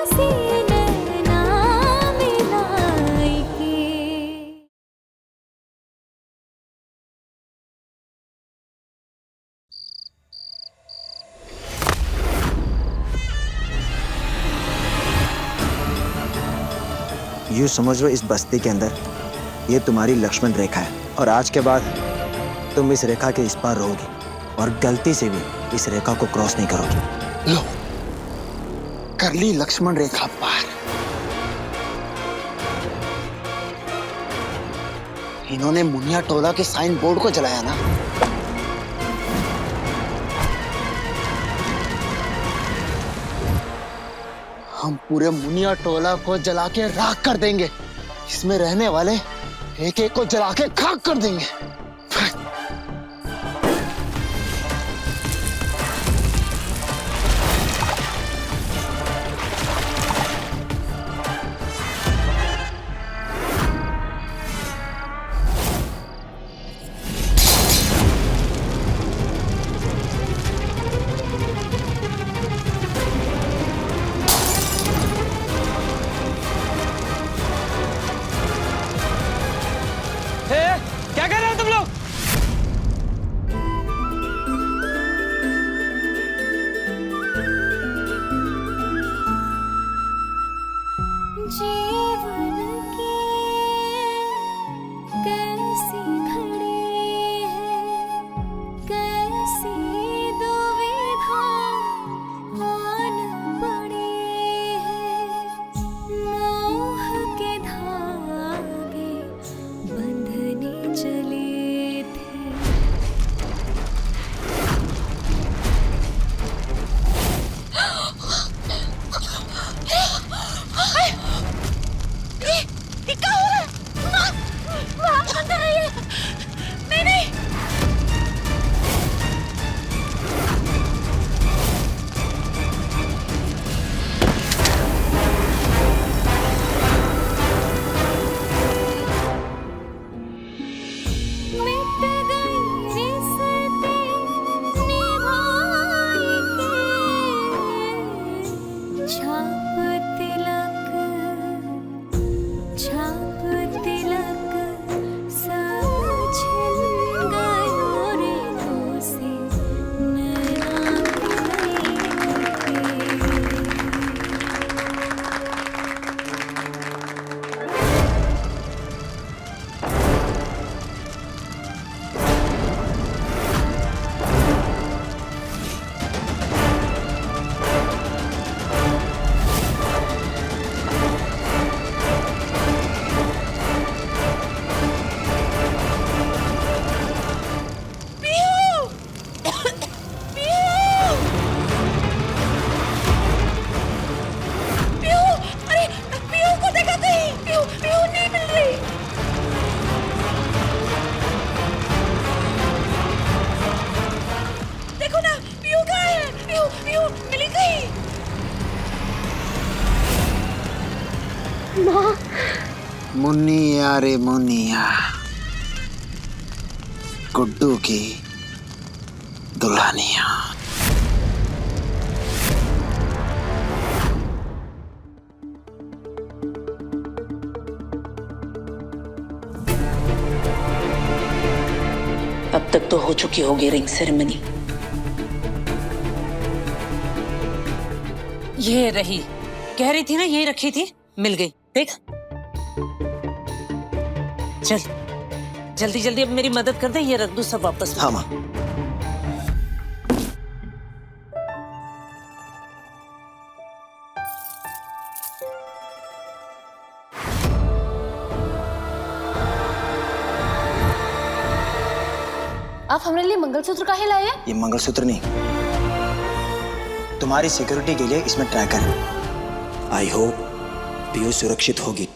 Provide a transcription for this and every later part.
सी नैना मिलाई के। यूं समझ लो इस बस्ती के अंदर ये तुम्हारी लक्ष्मण रेखा है, और आज के बाद तुम इस रेखा के इस पार रहोगी और गलती से भी इस रेखा को क्रॉस नहीं करोगी। लो, कर ली लक्ष्मण रेखा पार। इन्होंने मुनिया टोला के साइन बोर्ड को जलाया ना, हम पूरे मुनिया टोला को जला के राख कर देंगे। इसमें रहने वाले एक एक को जला के खाक कर देंगे। क्या कर रहे हो तुम लोग? जीवन की कैसी घड़ी है, कैसी दुविधा आन पड़ी है। मोह के धागे बंधने चले थे। ये क्या हो रहा है? वहाँ अंदर है ये। नहीं नहीं। मिट गई रिश्ते निभाए के। छाप तिलक सब छिन गयो रे तुझसे नैना मुनिया रे मुनिया, गुड्डू की दुल्हनिया। अब तक तो हो चुकी होगी रिंग सेरेमनी। ये रही, कह रही थी ना यही रखी थी, मिल गई। देख, चल जल्दी जल्दी अब मेरी मदद कर दे, ये रख दूं सब वापस। हाँ माँ। आप हमारे लिए मंगलसूत्र काहे लाए हैं? ये मंगलसूत्र नहीं, तुम्हारी सिक्योरिटी के लिए इसमें ट्रैकर है। आई होप पीयू सुरक्षित होगी।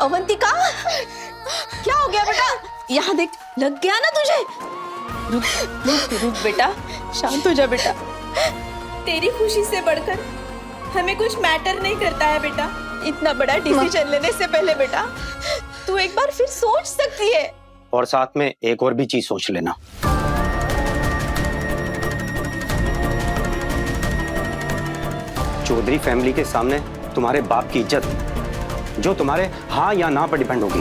अवंतिका, क्या हो गया बेटा? यहाँ देख, लग गया ना तुझे? रुक रुक रुक बेटा, शांत हो जा बेटा। तेरी खुशी से बढ़कर हमें कुछ मैटर नहीं करता है बेटा। इतना बड़ा डिसीजन लेने से पहले बेटा तू एक बार फिर सोच सकती है। और साथ में एक और भी चीज सोच लेना। चौधरी फैमिली के सामने तुम्हारे बाप की इज्जत जो तुम्हारे हाँ या ना पर डिपेंड होगी।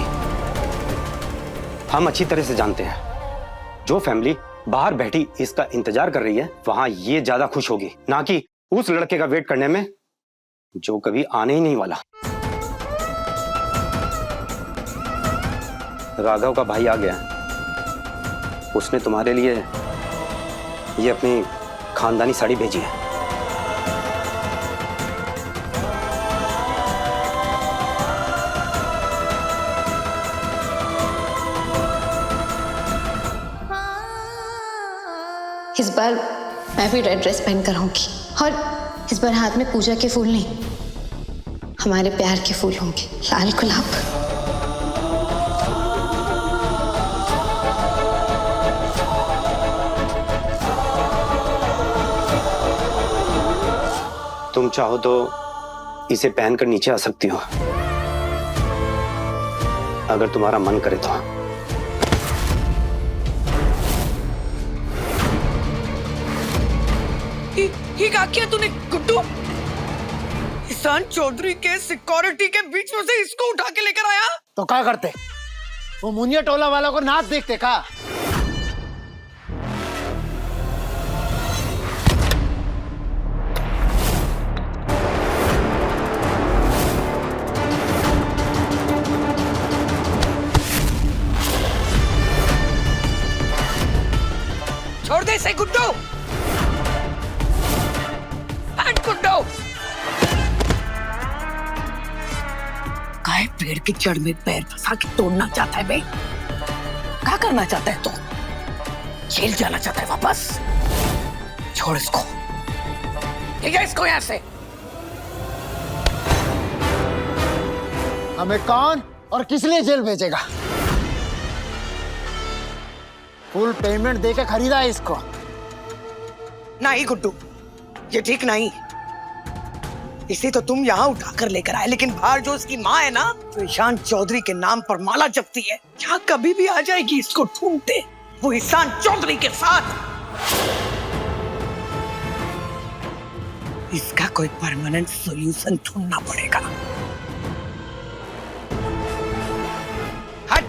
हम अच्छी तरह से जानते हैं जो फैमिली बाहर बैठी इसका इंतजार कर रही है वहां ये ज्यादा खुश होगी ना कि उस लड़के का वेट करने में जो कभी आने ही नहीं वाला। राघव का भाई आ गया। उसने तुम्हारे लिए ये अपनी खानदानी साड़ी भेजी है। इस बार मैं भी रेड ड्रेस पहन कर आऊंगी और इस बार हाथ में पूजा के फूल नहीं, हमारे प्यार के फूल होंगे, लाल गुलाब। तुम चाहो तो इसे पहनकर नीचे आ सकती हो अगर तुम्हारा मन करे तो। ये क्या किया तूने गुड्डू? ईशान चौधरी के सिक्योरिटी के बीच में से इसको उठा के लेकर आया? तो क्या करते? वो मुनिया टोला वालों को नाच देखते का? छोड़ दे इसे गुड्डू। हट गुड्डू। काय पेड़ की जड़ में पैर फंसा के तोड़ना चाहता है बे? क्या करना चाहता है तू? जेल जाना चाहता है वापस? छोड़ इसको। ठीक है, इसको यहाँ से। हमें कौन और किस लिए जेल भेजेगा? फुल पेमेंट देके खरीदा है इसको। नहीं गुड्डू, ये ठीक नहीं। इसे तो तुम यहाँ उठाकर लेकर आए, लेकिन बाहर जो उसकी माँ है ना, तो ईशान चौधरी के नाम पर माला जपती है। यहाँ कभी भी आ जाएगी, इसको ढूंढते वो ईशान चौधरी के साथ। इसका कोई परमानेंट सॉल्यूशन ढूंढना पड़ेगा। हट।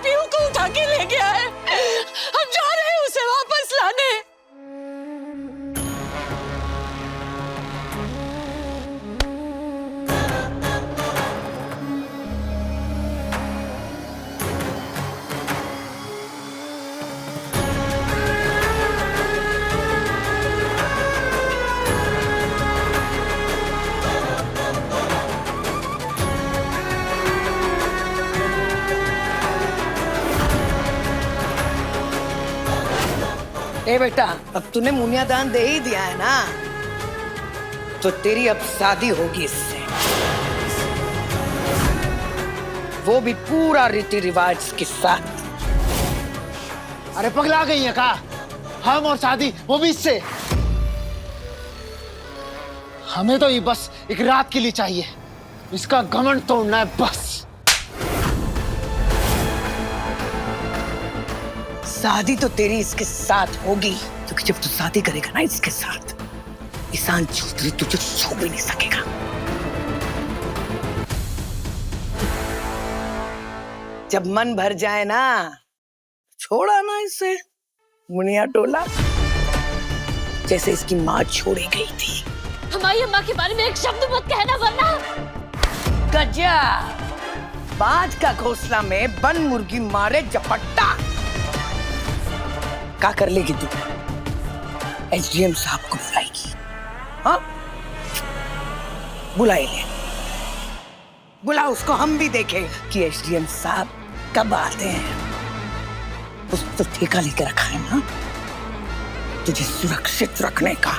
पीहू को उठा के ले गया है। हम जा रहे हैं उसे वापस लाने। ए बेटा, अब तूने मुनिया दान दे ही दिया है ना, तो तेरी अब शादी होगी इससे। वो भी पूरा रीति रिवाज के साथ। अरे पगला गई है का? हम और शादी, वो भी इससे। हमें तो ये बस एक रात के लिए चाहिए। इसका घमंड तोड़ना है बस। शादी तो तेरी इसके साथ होगी, क्योंकि जब तू शादी करेगा ना इसके साथ, ईशान चौधरी तुझे छू भी नहीं सकेगा। जब मन भर जाए ना, छोड़ा ना इसे मुनिया टोला, जैसे इसकी माँ छोड़ी गई थी। हमारी अम्मा के बारे में एक शब्द मत कहना वरना। गजा, बाज का घोंसला में बन मुर्गी मारे झपट्टा। क्या कर लेगी तू? एसडीएम साहब को बुलाएगी? हाँ, बुलाई ले, बुला उसको, हम भी देखें कि एसडीएम साहब कब आते हैं। उसको तो ठेका लेके रखा है ना तुझे सुरक्षित रखने का।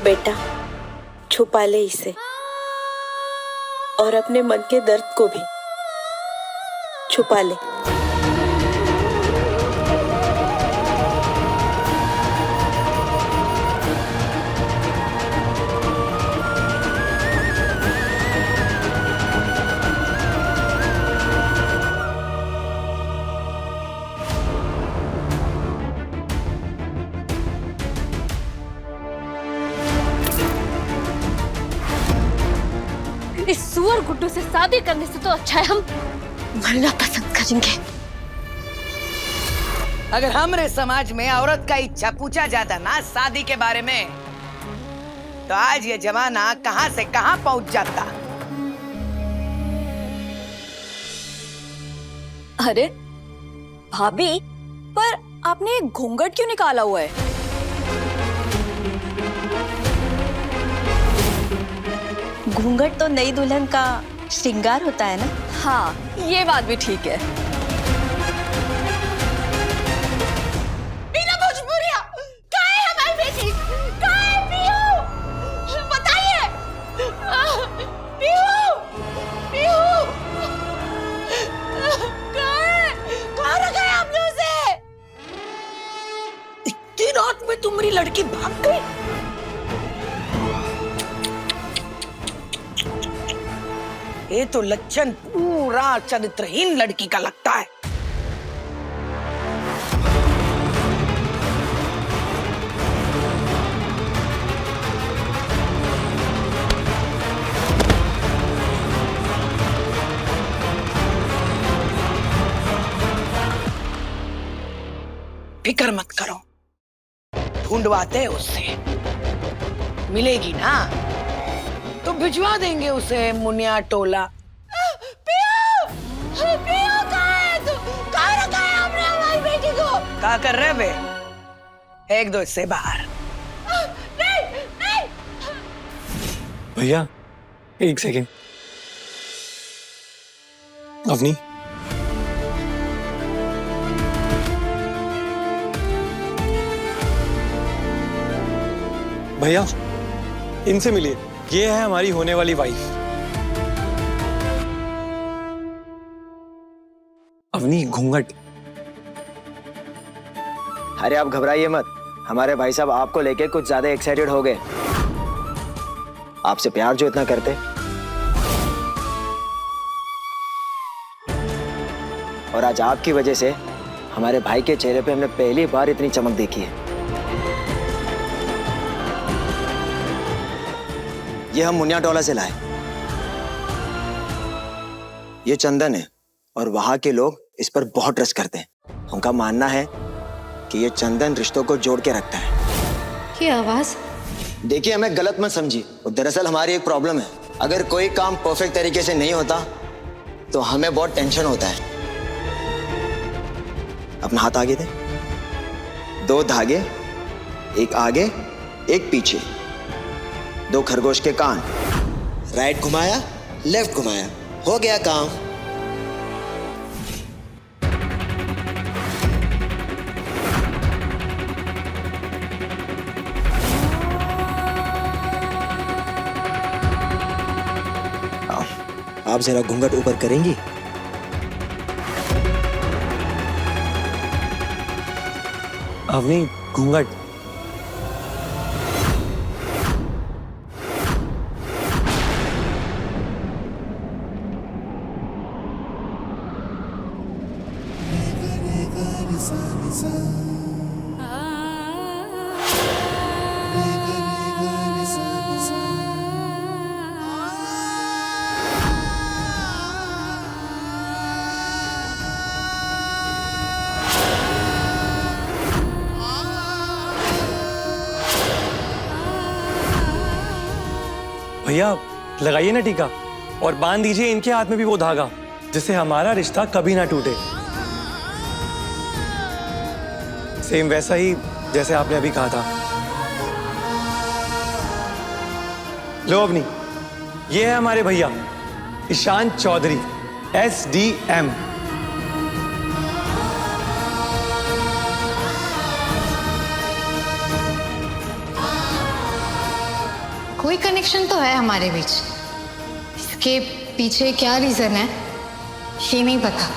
बेटा, छुपा ले इसे और अपने मन के दर्द को भी छुपा ले। इस सुअर गुड्डू से शादी करने से तो अच्छा है हम मरना पसंद करेंगे। अगर हमारे समाज में औरत का इच्छा पूछा जाता ना शादी के बारे में, तो आज ये जमाना कहां से कहां पहुंच जाता। अरे भाभी, पर आपने घूंघट क्यों निकाला हुआ है? घूंघट तो नई दुल्हन का श्रृंगार होता है ना। हाँ, ये बात भी ठीक है। बिना भोजपुरिया, कहाँ है हमारी बेटी? कहाँ है पीहू? बताइए। पीहू, पीहू, कहाँ रखा है आपने उसे? इतनी रात में तुम्हारी लड़की भाग गई? ये तो लक्षण पूरा चरित्रहीन लड़की का लगता है। फिक्र मत करो, ढूंढवाते हैं उससे, मिलेगी ना तो भिजवा देंगे उसे मुनिया टोला। पियो, पियो कहाँ है तू? कहाँ रखा है हमने हमारी बेटी को? क्या कर रहे बे? एक दो इससे बाहर। नहीं, नहीं। भैया एक सेकेंड। अवनी, भैया इनसे मिलिए, ये है हमारी होने वाली वाइफ। अवनी, घूंघट। अरे आप घबराइए मत, हमारे भाई साहब आपको लेके कुछ ज्यादा एक्साइटेड हो गए। आपसे प्यार जो इतना करते, और आज आपकी वजह से हमारे भाई के चेहरे पे हमने पहली बार इतनी चमक देखी है। ये हम मुनिया टोला से लाए। ये चंदन है और वहां के लोग इस पर बहुत ट्रस्ट करते हैं। उनका मानना है कि ये चंदन रिश्तों को जोड़ के रखता है। ये आवाज? देखिए, हमें गलत मत समझिए, दरअसल हमारी एक प्रॉब्लम है। अगर कोई काम परफेक्ट तरीके से नहीं होता तो हमें बहुत टेंशन होता है। अपना हाथ आगे दे। 2 धागे, एक आगे एक पीछे। 2 खरगोश के कान। राइट घुमाया, लेफ्ट घुमाया, हो गया काम। आप जरा घूंघट ऊपर करेंगी? अवनी, घूंघट। भैया लगाइए ना टीका और बांध दीजिए इनके हाथ में भी वो धागा जिससे हमारा रिश्ता कभी ना टूटे। सेम वैसा ही जैसे आपने अभी कहा था। लो अवनी, ये है हमारे भैया ईशान चौधरी, SDM। कोई कनेक्शन तो है हमारे बीच। इसके पीछे क्या रीजन है ये नहीं पता।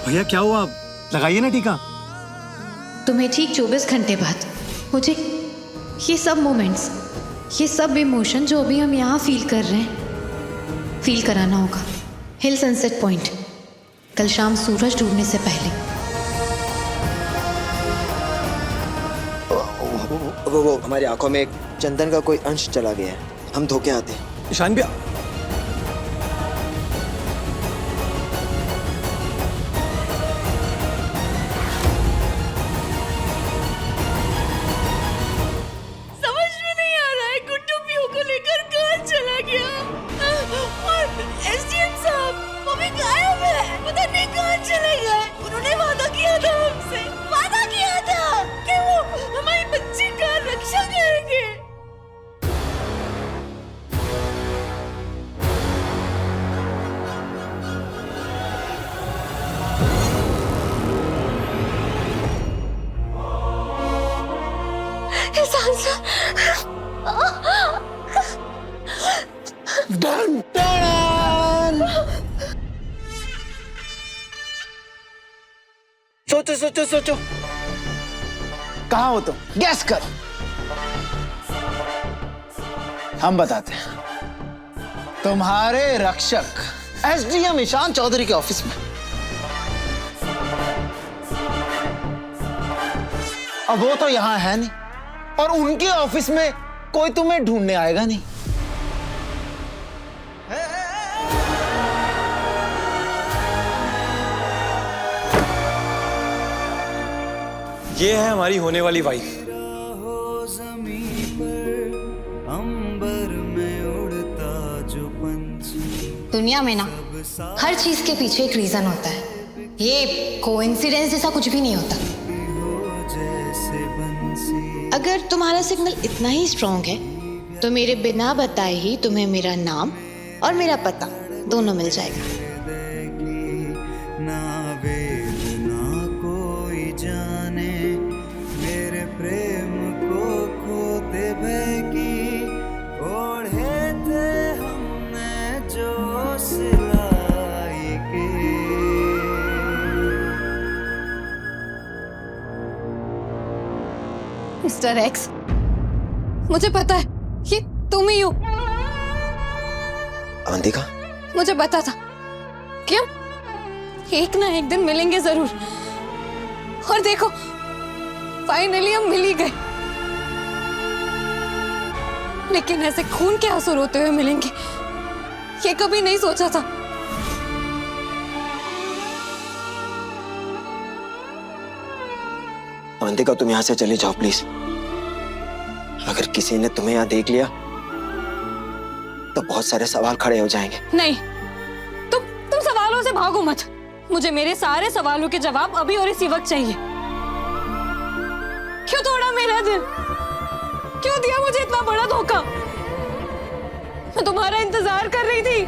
भैया क्या हुआ? लगाइए ना टीका। तुम्हें ठीक 24 घंटे बाद मुझे ये सब मोमेंट्स, ये सब इमोशन जो अभी हम यहाँ फील कर रहे हैं, फील कराना होगा। हिल सनसेट पॉइंट, कल शाम सूरज डूबने से पहले। वो हमारी आंखों में एक चंदन का कोई अंश चला गया है, हम धोके आते हैं। ईशान भैया, समझ में नहीं आ रहा है गुड्डू पीहू को लेकर कहाँ चला गया। और SDM साहब वो भी गायब है, पता नहीं कहाँ चले गए। उन्होंने वादा किया था हमसे, वादा किया था कि वो हमारी बच्ची का रक्षा करेंगे। Ishan sir, done done. सोचो सोचो सोचो, कहाँ हो तुम? गैस कर, हम बताते हैं। तुम्हारे रक्षक SDM ईशान चौधरी के ऑफिस में। अब वो तो यहां है नहीं और उनके ऑफिस में कोई तुम्हें ढूंढने आएगा नहीं। ये है हमारी होने वाली वाइफ। दुनिया में ना हर चीज के पीछे एक रीजन होता है। ये कोइंसिडेंस जैसा कुछ भी नहीं होता। अगर तुम्हारा सिग्नल इतना ही स्ट्रांग है तो मेरे बिना बताए ही तुम्हें मेरा नाम और मेरा पता दोनों मिल जाएगा। मिस्टर एक्स, मुझे पता है ये तुम ही हो। अवंतिका, मुझे पता था कि हम एक ना एक दिन मिलेंगे जरूर। और देखो फाइनली हम मिल ही गए। लेकिन ऐसे खून के आंसू रोते हुए मिलेंगे ये कभी नहीं सोचा था। अवंतिका, तुम यहाँ से चले जाओ प्लीज। अगर किसी ने तुम्हें यहाँ देख लिया तो बहुत सारे सवाल खड़े हो जाएंगे। नहीं, तुम सवालों से भागो मत। मुझे मेरे सारे सवालों के जवाब अभी और इसी वक्त चाहिए। क्यों तोड़ा मेरा दिल? क्यों दिया मुझे इतना बड़ा धोखा? मैं तुम्हारा इंतजार कर रही थी।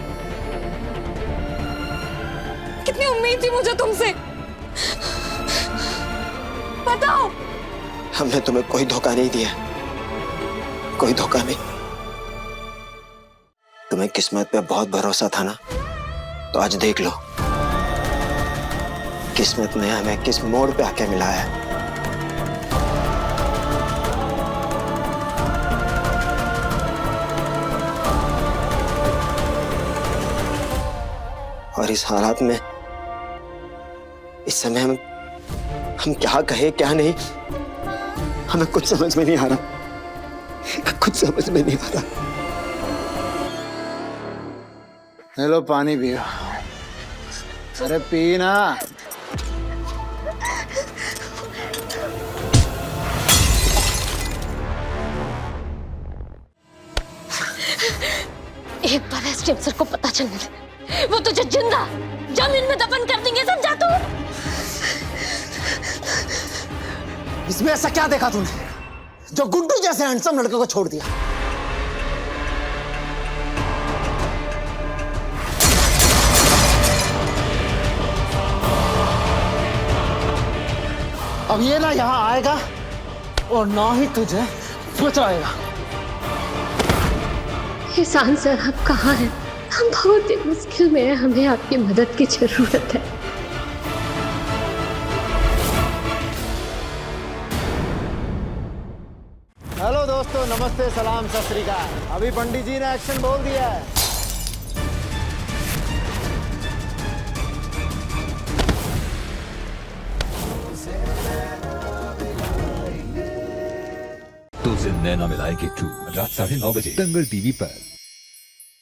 कितनी उम्मीद थी मुझे तुमसे। बताओ। हमने तुम्हें कोई धोखा नहीं दिया, कोई धोखा नहीं। तुम्हें किस्मत पे बहुत भरोसा था ना, तो आज देख लो किस्मत ने हमें किस मोड़ पे आके मिलाया है। और इस हालात में, इस समय हम क्या कहे क्या नहीं, हमें कुछ समझ में नहीं आ रहा, कुछ समझ में नहीं आ रहा। लो पानी पियो। अरे पी ना। एक बार एसडीएम सर को पता चलने दे, वो तुझे जिंदा जमीन में दफन कर देंगे, समझा तू? इसमें ऐसा क्या देखा तूने जो गुड्डू जैसे हैंडसम लड़के को छोड़ दिया? अब ये ना यहां आएगा और ना ही तुझे बचाएगा। एहसान सर, आप कहाँ हैं? हम बहुत ही मुश्किल में हैं, हमें आपकी मदद की जरूरत है। हेलो दोस्तों, नमस्ते, सलाम, सत श्री अकाल। अभी पंडित जी ने एक्शन बोल दिया है। तो जिंदगी ना मिलाएगी 2 रात 9:30 बजे दंगल टीवी पर।